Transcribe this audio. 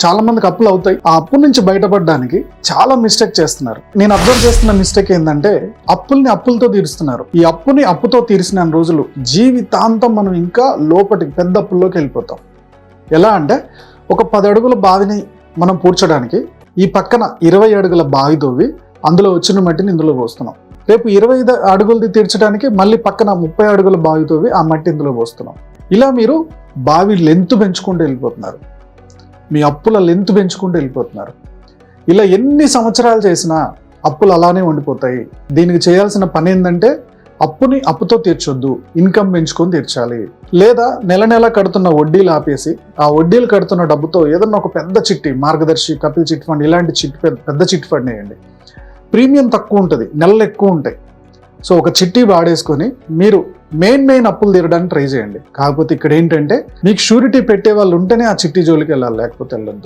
చాలా మందికి అప్పులు అవుతాయి. ఆ అప్పు నుంచి బయటపడడానికి చాలా మిస్టేక్ చేస్తున్నారు. నేను అబ్జర్వ్ చేస్తున్న మిస్టేక్ ఏంటంటే అప్పుల్ని అప్పులతో తీరుస్తున్నారు. ఈ అప్పుని అప్పుతో తీర్చిన రోజులు జీవితాంతం మనం ఇంకా లోపటికి పెద్ద అప్పుల్లోకి వెళ్ళిపోతాం. ఎలా అంటే ఒక 10 అడుగుల బావిని మనం పూడ్చడానికి ఈ పక్కన 20 అడుగుల బావి తోవి అందులో వచ్చిన మట్టిని ఇందులో పోస్తున్నాం. రేపు 25 అడుగులది తీర్చడానికి మళ్ళీ పక్కన 30 అడుగుల బావి తోవి ఆ మట్టి ఇందులో పోస్తున్నాం. ఇలా మీరు బావి లెంత్ పెంచుకుంటూ వెళ్ళిపోతున్నారు. మీ అప్పుల లెంత్ పెంచుకుంటూ వెళ్ళిపోతున్నారు. ఇలా ఎన్ని సంవత్సరాలు చేసినా అప్పులు అలానే ఉండిపోతాయి. దీనికి చేయాల్సిన పని ఏంటంటే అప్పుని అప్పుతో తీర్చొద్దు, ఇన్కమ్ పెంచుకొని తీర్చాలి. లేదా నెల నెల కడుతున్న వడ్డీలు ఆపేసి ఆ వడ్డీలు కడుతున్న డబ్బుతో ఏదన్నా ఒక పెద్ద చిట్టి, మార్గదర్శి, కపిల్ చిట్ ఫండ్ ఇలాంటి పెద్ద చిట్ ఫండ్ వేయండి. ప్రీమియం తక్కువ ఉంటుంది, నెలలు ఎక్కువ ఉంటాయి. సో ఒక చిట్టి వాడేసుకొని మీరు మెయిన్ అప్పులు తీరడానికి ట్రై చేయండి. కాకపోతే ఇక్కడ ఏంటంటే మీకు షూరిటీ పెట్టే వాళ్ళు ఉంటేనే ఆ చిట్టి జోలికి వెళ్ళాలి, లేకపోతే వెళ్ళొద్దు.